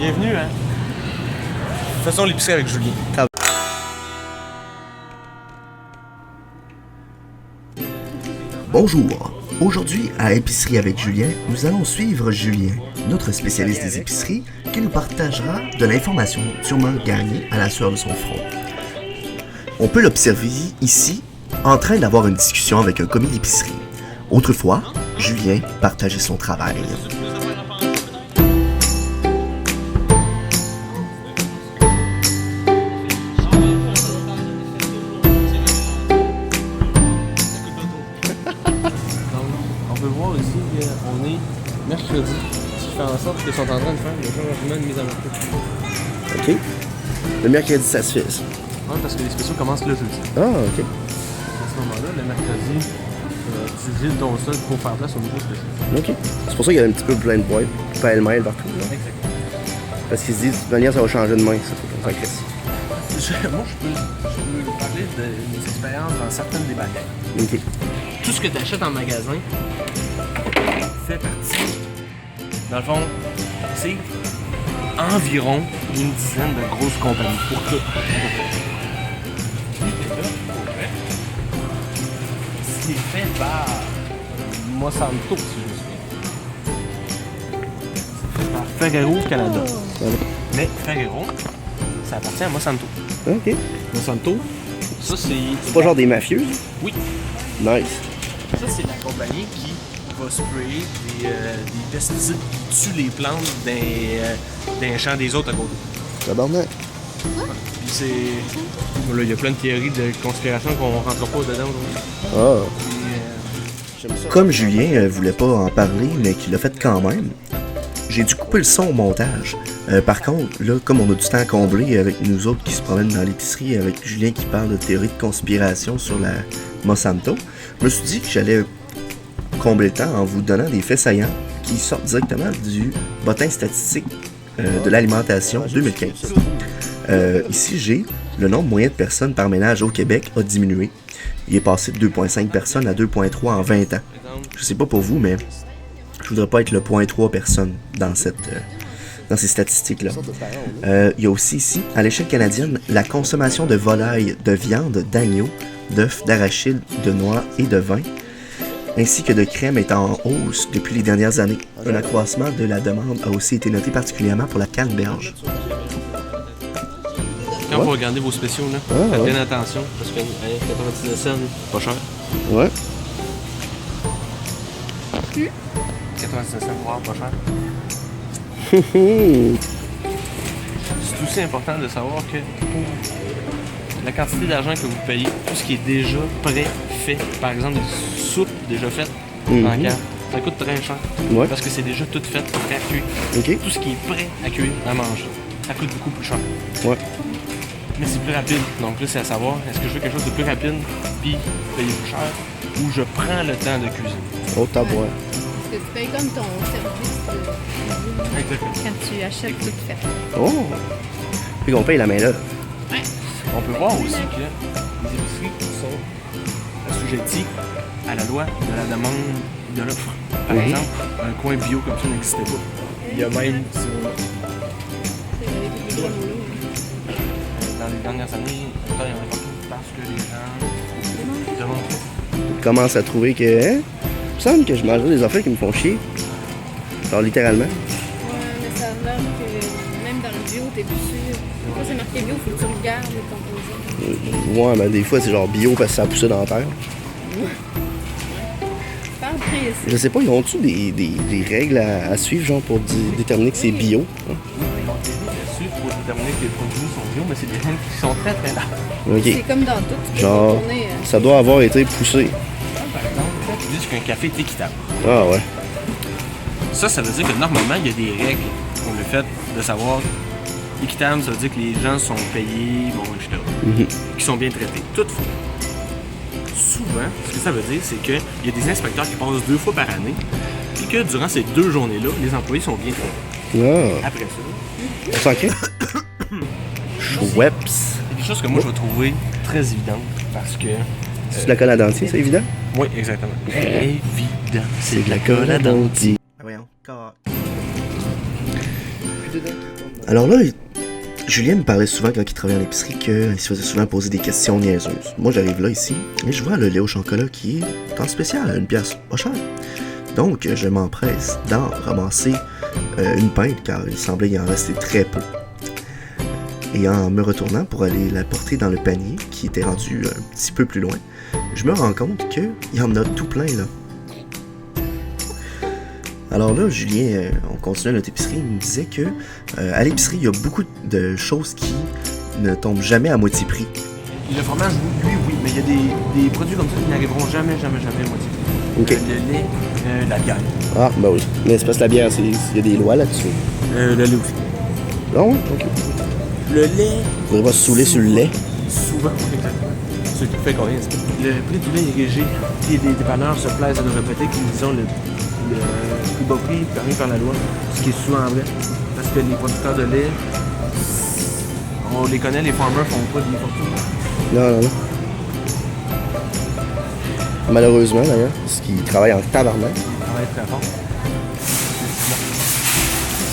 Bienvenue, hein. Faisons l'épicerie avec Julien. Bonjour. Aujourd'hui, à Épicerie avec Julien, nous allons suivre Julien, notre spécialiste des épiceries, qui nous partagera de l'information sûrement gagnée à la sueur de son front. On peut l'observer ici en train d'avoir une discussion avec un commis d'épicerie. Autrefois, Julien partageait son travail. On peut voir ici qu'on est mercredi, ce qui fait en sorte qu'ils sont en train de faire le changement de mise en marché. OK. Le mercredi, ça se fait, ça. Ouais, parce que les spéciaux commencent le jeudi. Ah, OK. À ce moment-là, le mercredi, tu vides ton stock pour faire place au nouveau spécial. OK. C'est pour ça qu'il y a un petit peu plein de boîtes, pêle-mêle partout, là. Exactement. Parce qu'ils se disent, de toute manière, ça va changer de main, ça. Moi, Moi, je peux parler de mes expériences dans certaines des bagages. OK. Tout ce que tu achètes en magasin fait partie. Dans le fond, c'est environ une dizaine de grosses compagnies pour tout. C'est fait par Monsanto, si je me souviens. C'est fait par Ferrero Canada. Mais Ferrero, ça appartient à Monsanto. OK. Monsanto, ça c'est. C'est pas genre des mafieux? Oui. Nice. Ça, c'est la compagnie qui va sprayer des pesticides qui tuent les plantes d'un champ des autres à côté. Tabarnak. Puis c'est. Voilà, il y a plein de théories de conspiration qu'on rentre pas dedans aujourd'hui. Ah. Puis, Comme Julien voulait pas en parler, mais qu'il l'a fait quand même, j'ai dû couper le son au montage. Par contre, là, comme on a du temps à combler avec nous autres qui se promènent dans l'épicerie, avec Julien qui parle de théorie de conspiration sur la Monsanto, je me suis dit que j'allais combler le temps en vous donnant des faits saillants qui sortent directement du bulletin statistique de l'alimentation 2015. Ici, j'ai le nombre moyen de personnes par ménage au Québec a diminué. Il est passé de 2,5 personnes à 2,3 en 20 ans. Je sais pas pour vous, mais je voudrais pas être le 0,3 personnes dans ces statistiques-là. Il y a aussi ici, à l'échelle canadienne, la consommation de volaille, de viande, d'agneau, d'œufs, d'arachide, de noix et de vin, ainsi que de crème est en hausse depuis les dernières années. Un accroissement de la demande a aussi été noté particulièrement pour la canneberge. quand vous regardez vos spéciaux, là, faites bien attention parce que 99 cents, pas cher. Ouais. 99 cents, wow, pas cher. C'est aussi important de savoir que pour la quantité d'argent que vous payez, tout ce qui est déjà prêt, fait, par exemple des soupes déjà faites en cave, ça coûte très cher. Ouais. Parce que c'est déjà tout fait, prêt à cuire. OK. Tout ce qui est prêt à cuire, à manger, ça coûte beaucoup plus cher. Ouais. Mais c'est plus rapide. Donc là, c'est à savoir, est-ce que je veux quelque chose de plus rapide puis payer plus cher ou je prends le temps de cuisiner. Oh, tabouin. Parce que tu payes comme ton service de cuisine Exactement. quand tu achètes tout fait. Oh! Puis qu'on paye la main là. Ouais. On peut voir aussi que les épiceries sont assujetties à la loi de la demande et de l'offre. Par exemple, un coin bio comme ça n'existait pas. Il y a même, si on- dans les dernières années, il y en a partout parce que les gens demandent tout. Je commence à trouver que, hein, il me semble que je mangerais des affaires qui me font chier. Genre littéralement. Ouais, mais ça a l'air que même dans le bio, t'es plus sûr. Quand c'est marqué bio, faut que tu regardes les composants. Ouais, mais des fois c'est genre bio parce que ça a poussé dans la terre. Par principe. Je sais pas, ils ont-tu des règles à suivre genre pour déterminer que c'est bio? Hein? Là-dessus, pour déterminer que les produits sont bio, mais c'est des gens qui sont très très larges. OK. C'est comme dans tout. Tu peux Genre, retourner, ça doit avoir été poussé. Par exemple, ils disent qu'un café est équitable. Ah ouais. Ça veut dire que normalement, il y a des règles pour le fait de savoir équitable, ça veut dire que les gens sont payés, bon, etc. Qui sont bien traités. Toutefois, souvent, ce que ça veut dire, c'est qu'il y a des inspecteurs qui passent 2 fois par année et que durant ces 2 journées-là, les employés sont bien traités. Ah. Après ça, On s'en crée? Schweppes. c'est quelque chose que moi, je vais trouver très évidente parce que... C'est de la colle à dentier, c'est évident? Oui, exactement. Évident, c'est de la colle à dentier. Ah voyons. Alors là, Julien me parlait souvent quand il travaillait à l'épicerie qu'il se faisait souvent poser des questions niaiseuses. Moi, j'arrive là ici et je vois le lait au chocolat qui est en spécial à 1 pièce, pas cher. Donc, je m'empresse d'en ramasser une pinte car il semblait y en rester très peu. Et en me retournant pour aller la porter dans le panier qui était rendu un petit peu plus loin, je me rends compte qu'il y en a tout plein là. Alors là, Julien, on continuait notre épicerie, il me disait que à l'épicerie, il y a beaucoup de choses qui ne tombent jamais à moitié prix. Le fromage, oui, mais il y a des produits comme ça qui n'arriveront jamais à moitié prix. Ok. Le lait, la bière. Ah, ben oui. Mais c'est parce que la bière, il y a des lois là-dessus. Le lait aussi. Non? Ok. Le lait... Faudrait pas se saouler sur le lait. Souvent, exactement. Ce qui fait combien? Le prix du lait érigé, et des dépanneurs se plaisent à nous répéter qu'ils ont le plus bas prix permis par la loi, ce qui est souvent vrai. Parce que les producteurs de lait, on les connaît, les farmers font pas des fortunes. Non. Malheureusement, d'ailleurs, parce qu'ils travaillent en tabarnak. Ils travaillent très fort.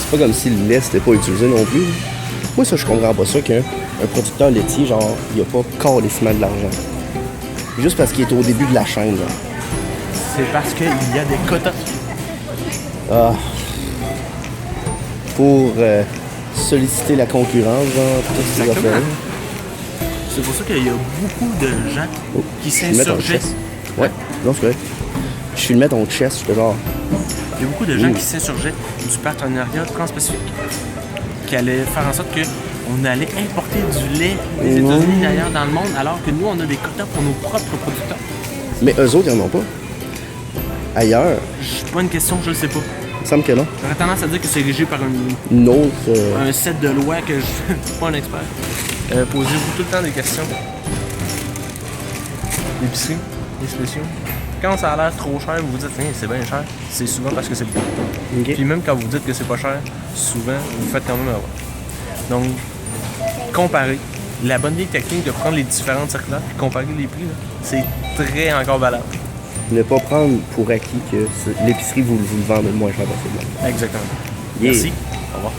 C'est pas comme si le lait c'était pas utilisé non plus. Moi, ça, je comprends pas ça qu'un producteur laitier, genre, il a pas carrément de l'argent. Juste parce qu'il est au début de la chaîne, là. C'est parce qu'il y a des quotas. Ah. Pour solliciter la concurrence, genre, toutes ces Exactement. affaires. C'est pour ça qu'il y a beaucoup de gens qui s'insurgent. Ouais, non, c'est vrai. Je filmais ton chest, j'étais genre. Il y a beaucoup de gens qui s'insurgeaient du partenariat transpacifique, qui allait faire en sorte qu'on allait importer du lait des États-Unis d'ailleurs dans le monde, alors que nous, on a des quotas pour nos propres producteurs. Mais eux autres, ils en ont pas. Ailleurs, C'est pas une question, je le sais pas. il me semble que non. J'aurais tendance à dire que c'est régi par Une autre. un set de lois que je suis pas un expert. Posez-vous tout le temps des questions. L'épicerie, les spéciaux. Quand ça a l'air trop cher, vous vous dites c'est bien cher. C'est souvent parce que c'est beaucoup. Ok. Puis même quand vous dites que c'est pas cher, souvent vous faites quand même avoir. Donc, comparer. La bonne vieille technique de prendre les différentes circulaires et comparer les prix, là, c'est très encore valable. Ne pas prendre pour acquis que l'épicerie vous le vend le moins cher possible. Exactement. Yeah. Merci. Au revoir.